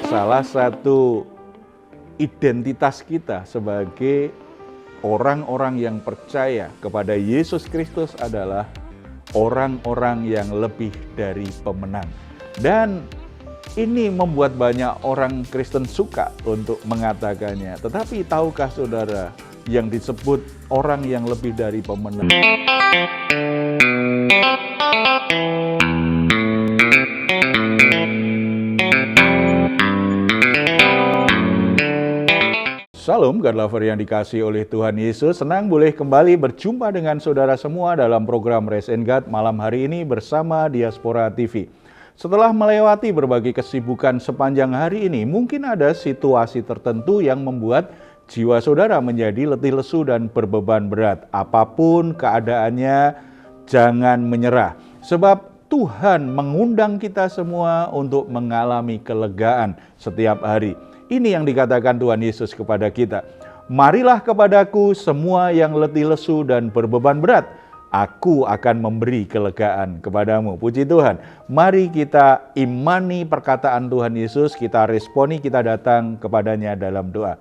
salah satu identitas kita sebagai orang-orang yang percaya kepada Yesus Kristus adalah orang-orang yang lebih dari pemenang. Dan ini membuat banyak orang Kristen suka untuk mengatakannya. Tetapi tahukah saudara yang disebut orang yang lebih dari pemenang? Shalom, God Lover yang dikasihi oleh Tuhan Yesus. Senang boleh kembali berjumpa dengan saudara semua dalam program Raise and God malam hari ini bersama Diaspora TV. Setelah melewati berbagai kesibukan sepanjang hari ini, mungkin ada situasi tertentu yang membuat jiwa saudara menjadi letih lesu dan berbeban berat. Apapun keadaannya, jangan menyerah. Sebab Tuhan mengundang kita semua untuk mengalami kelegaan setiap hari. Ini yang dikatakan Tuhan Yesus kepada kita. Marilah kepadaku semua yang letih lesu dan berbeban berat. Aku akan memberi kelegaan kepadamu. Puji Tuhan. Mari kita imani perkataan Tuhan Yesus. Kita responi, kita datang kepadanya dalam doa.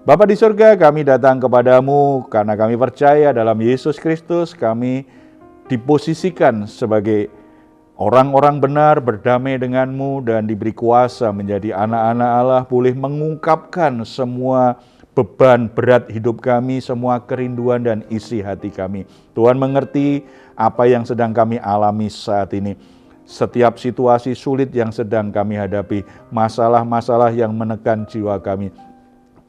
Bapa di surga, kami datang kepadamu karena kami percaya dalam Yesus Kristus. Kami diposisikan sebagai orang-orang benar, berdamai denganmu dan diberi kuasa menjadi anak-anak Allah, boleh mengungkapkan semua beban berat hidup kami, semua kerinduan dan isi hati kami. Tuhan mengerti apa yang sedang kami alami saat ini. Setiap situasi sulit yang sedang kami hadapi, masalah-masalah yang menekan jiwa kami.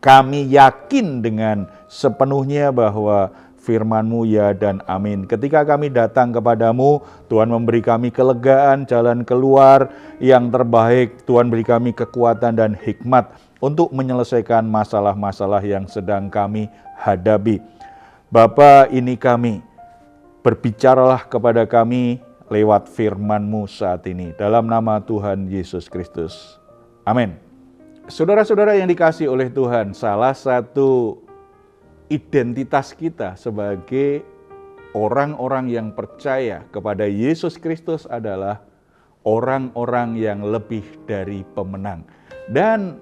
Kami yakin dengan sepenuhnya bahwa firman-Mu ya dan amin. Ketika kami datang kepadamu, Tuhan memberi kami kelegaan, jalan keluar yang terbaik. Tuhan beri kami kekuatan dan hikmat untuk menyelesaikan masalah-masalah yang sedang kami hadapi. Bapa, ini kami, berbicaralah kepada kami lewat firman-Mu saat ini. Dalam nama Tuhan Yesus Kristus. Amin. Saudara-saudara yang dikasihi oleh Tuhan, salah satu identitas kita sebagai orang-orang yang percaya kepada Yesus Kristus adalah orang-orang yang lebih dari pemenang. Dan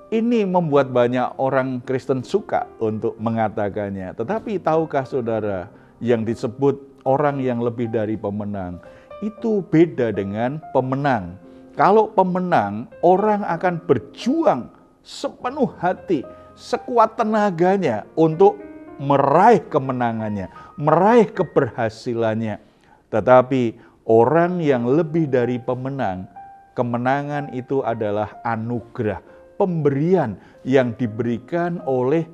ini membuat banyak orang Kristen suka untuk mengatakannya. Tetapi tahukah saudara yang disebut orang yang lebih dari pemenang itu beda dengan pemenang. Kalau pemenang, orang akan berjuang sepenuh hati, sekuat tenaganya untuk meraih kemenangannya, meraih keberhasilannya. Tetapi orang yang lebih dari pemenang, kemenangan itu adalah anugerah, pemberian yang diberikan oleh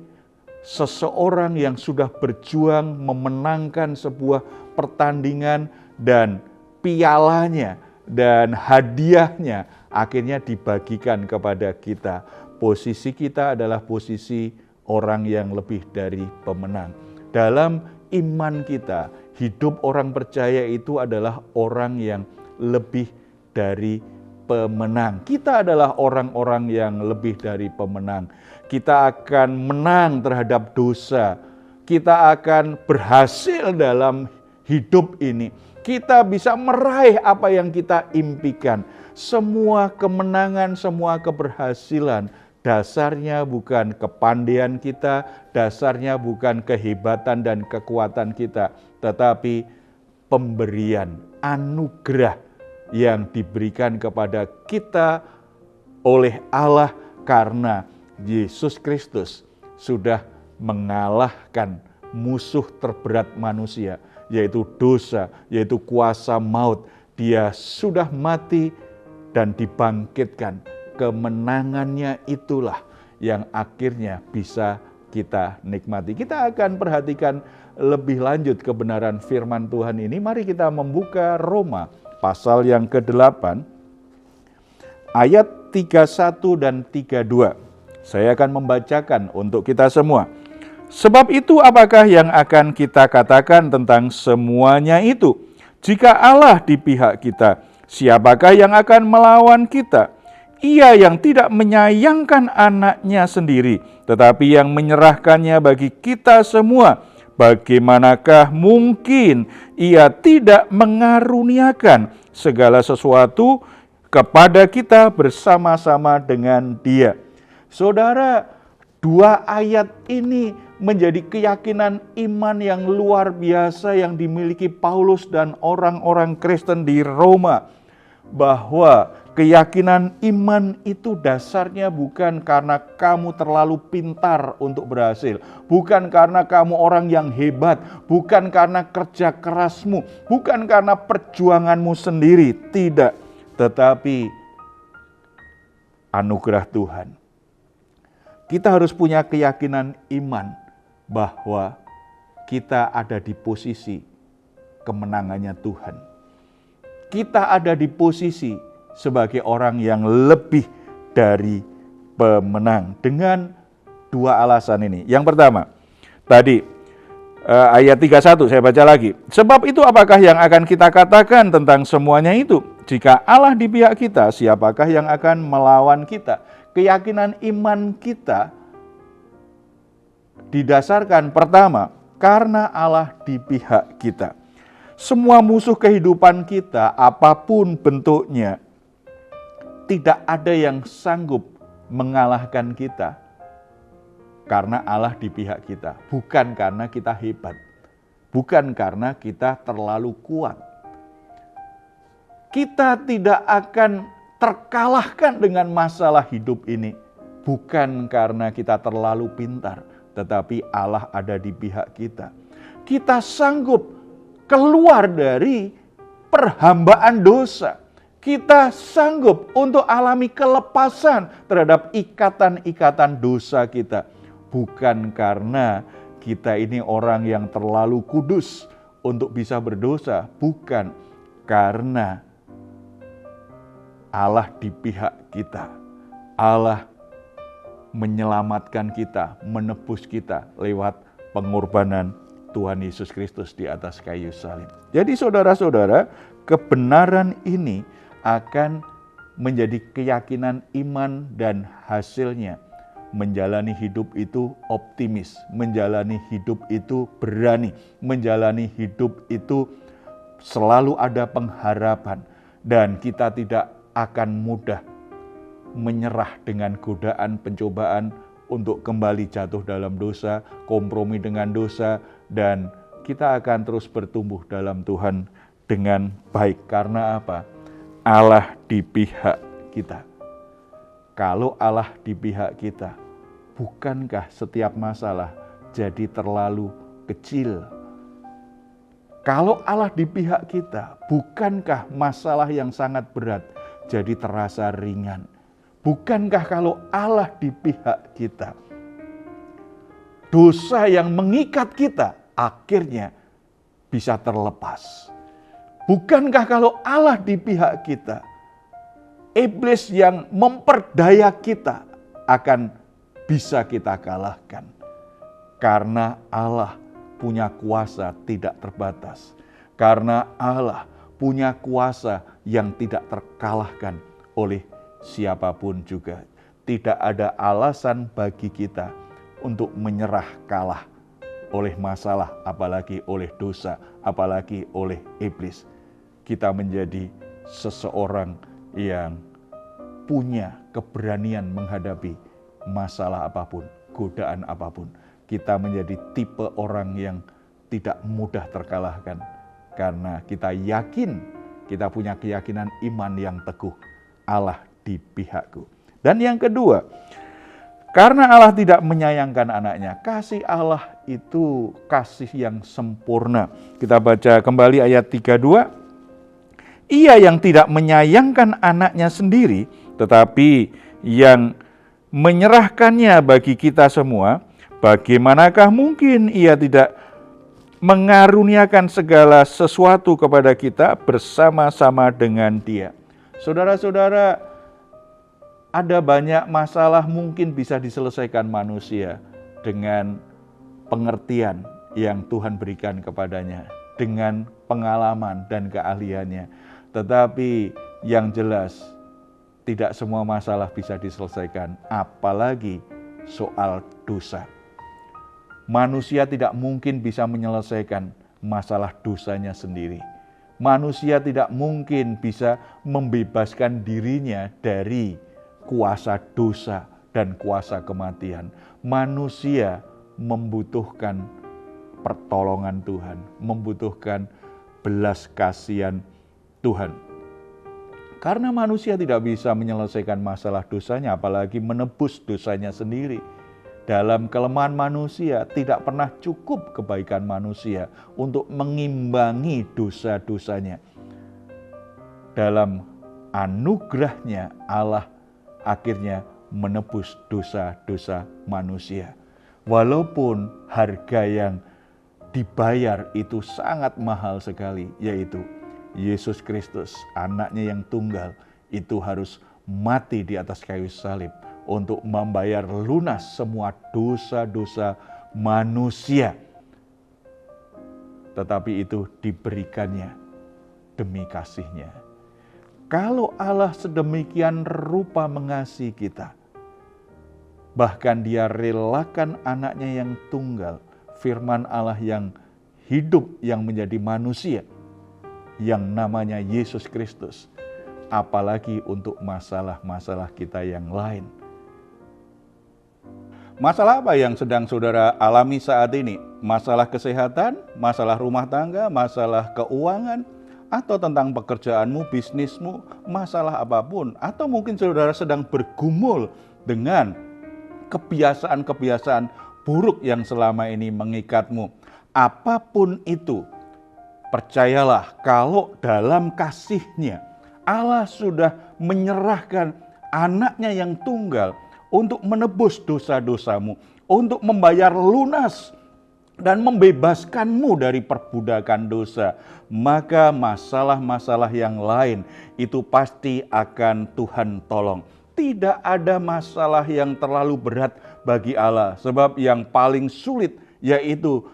seseorang yang sudah berjuang memenangkan sebuah pertandingan dan pialanya dan hadiahnya akhirnya dibagikan kepada kita. Posisi kita adalah posisi orang yang lebih dari pemenang. Dalam iman kita, hidup orang percaya itu adalah orang yang lebih dari pemenang. Kita adalah orang-orang yang lebih dari pemenang. Kita akan menang terhadap dosa. Kita akan berhasil dalam hidup ini. Kita bisa meraih apa yang kita impikan. Semua kemenangan, semua keberhasilan, dasarnya bukan kepandaian kita, dasarnya bukan kehebatan dan kekuatan kita, tetapi pemberian, anugerah yang diberikan kepada kita oleh Allah karena Yesus Kristus sudah mengalahkan musuh terberat manusia, yaitu dosa, yaitu kuasa maut. Dia sudah mati dan dibangkitkan. Kemenangannya itulah yang akhirnya bisa kita nikmati. Kita akan perhatikan lebih lanjut kebenaran firman Tuhan ini. Mari kita membuka Roma pasal yang ke-8 ayat 31 dan 32. Saya akan membacakan untuk kita semua. Sebab itu apakah yang akan kita katakan tentang semuanya itu? Jika Allah di pihak kita, siapakah yang akan melawan kita? Ia yang tidak menyayangkan anaknya sendiri, tetapi yang menyerahkannya bagi kita semua. Bagaimanakah mungkin ia tidak mengaruniakan segala sesuatu kepada kita bersama-sama dengan Dia. Saudara, dua ayat ini menjadi keyakinan iman yang luar biasa yang dimiliki Paulus dan orang-orang Kristen di Roma. Bahwa keyakinan iman itu dasarnya bukan karena kamu terlalu pintar untuk berhasil. Bukan karena kamu orang yang hebat. Bukan karena kerja kerasmu. Bukan karena perjuanganmu sendiri. Tidak. Tetapi anugerah Tuhan. Kita harus punya keyakinan iman bahwa kita ada di posisi kemenangannya Tuhan. Kita ada di posisi sebagai orang yang lebih dari pemenang dengan dua alasan ini. Yang pertama, tadi ayat 31 saya baca lagi. Sebab itu apakah yang akan kita katakan tentang semuanya itu? Jika Allah di pihak kita, siapakah yang akan melawan kita? Keyakinan iman kita didasarkan pertama, karena Allah di pihak kita. Semua musuh kehidupan kita, apapun bentuknya, tidak ada yang sanggup mengalahkan kita. Karena Allah di pihak kita, bukan karena kita hebat, bukan karena kita terlalu kuat. Kita tidak akan terkalahkan dengan masalah hidup ini, bukan karena kita terlalu pintar, tetapi Allah ada di pihak kita. Kita sanggup keluar dari perhambaan dosa. Kita sanggup untuk alami kelepasan terhadap ikatan-ikatan dosa kita. Bukan karena kita ini orang yang terlalu kudus untuk bisa berdosa. Bukan karena Allah di pihak kita. Allah menyelamatkan kita, menebus kita lewat pengorbanan Tuhan Yesus Kristus di atas kayu salib. Jadi saudara-saudara, kebenaran ini akan menjadi keyakinan iman dan hasilnya menjalani hidup itu optimis, menjalani hidup itu berani, menjalani hidup itu selalu ada pengharapan, dan kita tidak akan mudah menyerah dengan godaan pencobaan untuk kembali jatuh dalam dosa, kompromi dengan dosa, dan kita akan terus bertumbuh dalam Tuhan dengan baik. Karena apa? Allah di pihak kita. Kalau Allah di pihak kita, bukankah setiap masalah jadi terlalu kecil? Kalau Allah di pihak kita, bukankah masalah yang sangat berat jadi terasa ringan? Bukankah kalau Allah di pihak kita, dosa yang mengikat kita akhirnya bisa terlepas? Bukankah kalau Allah di pihak kita, iblis yang memperdaya kita akan bisa kita kalahkan? Karena Allah punya kuasa tidak terbatas. Karena Allah punya kuasa yang tidak terkalahkan oleh siapapun juga. Tidak ada alasan bagi kita untuk menyerah kalah oleh masalah, apalagi oleh dosa, apalagi oleh iblis. Kita menjadi seseorang yang punya keberanian menghadapi masalah apapun, godaan apapun. Kita menjadi tipe orang yang tidak mudah terkalahkan karena kita yakin, kita punya keyakinan iman yang teguh, Allah di pihakku. Dan yang kedua, karena Allah tidak menyayangkan anaknya, kasih Allah itu kasih yang sempurna. Kita baca kembali ayat 32. Ia yang tidak menyayangkan anaknya sendiri, tetapi yang menyerahkannya bagi kita semua, bagaimanakah mungkin ia tidak mengaruniakan segala sesuatu kepada kita bersama-sama dengan Dia? Saudara-saudara, ada banyak masalah mungkin bisa diselesaikan manusia dengan pengertian yang Tuhan berikan kepadanya, dengan pengalaman dan keahliannya. Tetapi yang jelas, tidak semua masalah bisa diselesaikan, apalagi soal dosa. Manusia tidak mungkin bisa menyelesaikan masalah dosanya sendiri. Manusia tidak mungkin bisa membebaskan dirinya dari kuasa dosa dan kuasa kematian. Manusia membutuhkan pertolongan Tuhan, membutuhkan belas kasihan Tuhan. Karena manusia tidak bisa menyelesaikan masalah dosanya, apalagi menebus dosanya sendiri. Dalam kelemahan manusia, tidak pernah cukup kebaikan manusia untuk mengimbangi dosa-dosanya. Dalam anugerahnya, Allah akhirnya menebus dosa-dosa manusia. Walaupun harga yang dibayar itu sangat mahal sekali, yaitu Yesus Kristus, anaknya yang tunggal, itu harus mati di atas kayu salib untuk membayar lunas semua dosa-dosa manusia. Tetapi itu diberikannya demi kasih-Nya. Kalau Allah sedemikian rupa mengasihi kita, bahkan Dia relakan anaknya yang tunggal, firman Allah yang hidup yang menjadi manusia, yang namanya Yesus Kristus, apalagi untuk masalah-masalah kita yang lain. Masalah apa yang sedang saudara alami saat ini? Masalah kesehatan, masalah rumah tangga, masalah keuangan, atau tentang pekerjaanmu, bisnismu, masalah apapun. Atau mungkin saudara sedang bergumul dengan kebiasaan-kebiasaan buruk yang selama ini mengikatmu. Apapun itu, percayalah kalau dalam kasih-Nya Allah sudah menyerahkan anaknya yang tunggal untuk menebus dosa-dosamu, untuk membayar lunas dan membebaskanmu dari perbudakan dosa. Maka masalah-masalah yang lain itu pasti akan Tuhan tolong. Tidak ada masalah yang terlalu berat bagi Allah, sebab yang paling sulit yaitu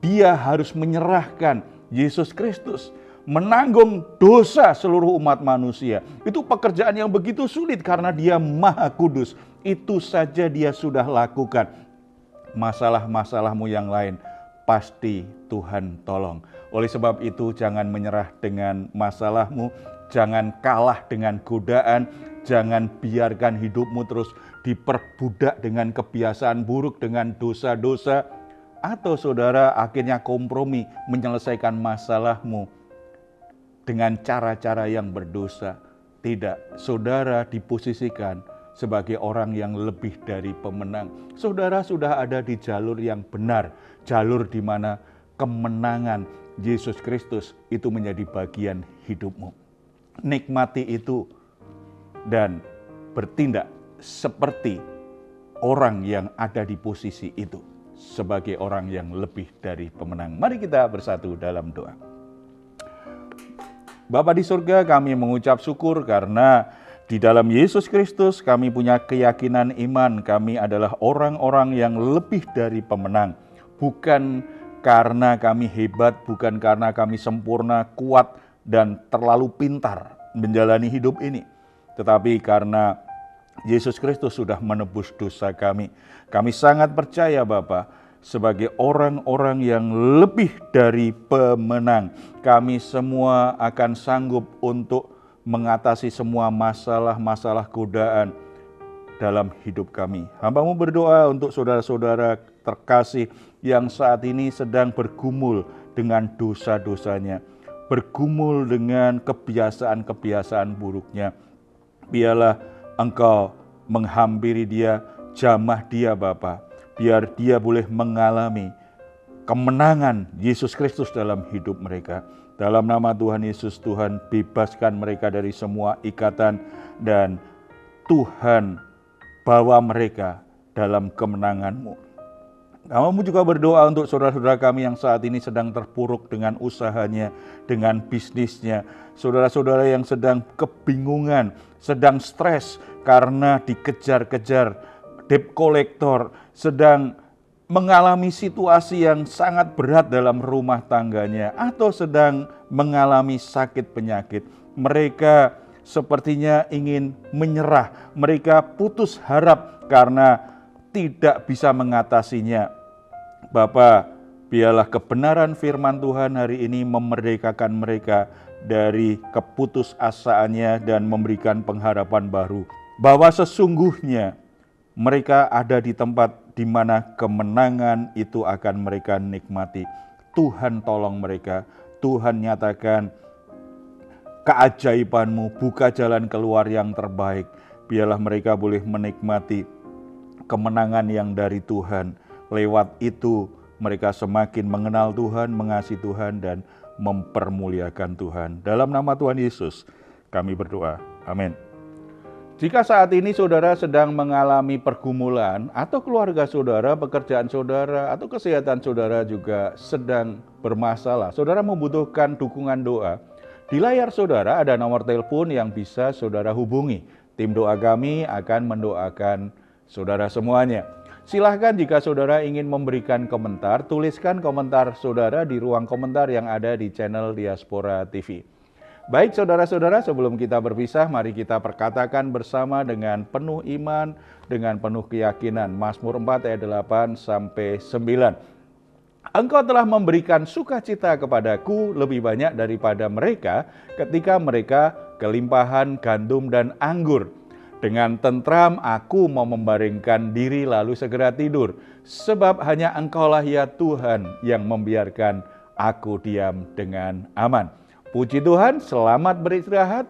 Dia harus menyerahkan Yesus Kristus menanggung dosa seluruh umat manusia. Itu pekerjaan yang begitu sulit karena Dia Maha Kudus. Itu saja Dia sudah lakukan. Masalah-masalahmu yang lain pasti Tuhan tolong. Oleh sebab itu jangan menyerah dengan masalahmu, jangan kalah dengan godaan, jangan biarkan hidupmu terus diperbudak dengan kebiasaan buruk, dengan dosa-dosa, atau saudara akhirnya kompromi menyelesaikan masalahmu dengan cara-cara yang berdosa. Tidak, saudara diposisikan sebagai orang yang lebih dari pemenang. Saudara sudah ada di jalur yang benar, jalur di mana kemenangan Yesus Kristus itu menjadi bagian hidupmu. Nikmati itu dan bertindak seperti orang yang ada di posisi itu, sebagai orang yang lebih dari pemenang. Mari kita bersatu dalam doa. Bapa di surga, kami mengucap syukur karena di dalam Yesus Kristus kami punya keyakinan iman. Kami adalah orang-orang yang lebih dari pemenang. Bukan karena kami hebat, bukan karena kami sempurna, kuat, dan terlalu pintar menjalani hidup ini. Tetapi karena Yesus Kristus sudah menebus dosa kami. Kami sangat percaya Bapa, sebagai orang-orang yang lebih dari pemenang. Kami semua akan sanggup untuk mengatasi semua masalah-masalah godaan dalam hidup kami. Hamba-Mu berdoa untuk saudara-saudara terkasih yang saat ini sedang bergumul dengan dosa-dosanya, bergumul dengan kebiasaan-kebiasaan buruknya. Biarlah Engkau menghampiri dia, jamah dia Bapa, biar dia boleh mengalami kemenangan Yesus Kristus dalam hidup mereka. Dalam nama Tuhan Yesus, Tuhan bebaskan mereka dari semua ikatan dan Tuhan bawa mereka dalam kemenangan-Mu. Kami juga berdoa untuk saudara-saudara kami yang saat ini sedang terpuruk dengan usahanya, dengan bisnisnya. Saudara-saudara yang sedang kebingungan, sedang stres karena dikejar-kejar debt collector, sedang mengalami situasi yang sangat berat dalam rumah tangganya, atau sedang mengalami sakit penyakit. Mereka sepertinya ingin menyerah, mereka putus harap karena tidak bisa mengatasinya. Bapa, Biarlah kebenaran firman Tuhan hari ini memerdekakan mereka dari keputusasaannya dan memberikan pengharapan baru. Bahwa sesungguhnya mereka ada di tempat di mana kemenangan itu akan mereka nikmati. Tuhan tolong mereka, Tuhan nyatakan keajaiban-Mu, buka jalan keluar yang terbaik. Biarlah mereka boleh menikmati kemenangan yang dari Tuhan. Lewat itu mereka semakin mengenal Tuhan, mengasihi Tuhan, dan mempermuliakan Tuhan. Dalam nama Tuhan Yesus kami berdoa. Amin. Jika saat ini saudara sedang mengalami pergumulan, atau keluarga saudara, pekerjaan saudara, atau kesehatan saudara juga sedang bermasalah, saudara membutuhkan dukungan doa, di layar saudara ada nomor telepon yang bisa saudara hubungi. Tim doa kami akan mendoakan saudara semuanya. Silahkan jika saudara ingin memberikan komentar, tuliskan komentar saudara di ruang komentar yang ada di channel Diaspora TV. Baik saudara-saudara, sebelum kita berpisah, mari kita perkatakan bersama dengan penuh iman, dengan penuh keyakinan. Mazmur 4 ayat 8 sampai 9. Engkau telah memberikan sukacita kepadaku lebih banyak daripada mereka ketika mereka kelimpahan gandum dan anggur. Dengan tentram aku mau membaringkan diri lalu segera tidur. Sebab hanya Engkaulah ya Tuhan yang membiarkan aku diam dengan aman. Puji Tuhan, selamat beristirahat.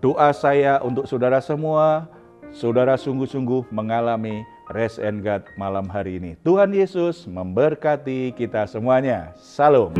Doa saya untuk saudara semua, saudara sungguh-sungguh mengalami Rest and God malam hari ini. Tuhan Yesus memberkati kita semuanya. Salam.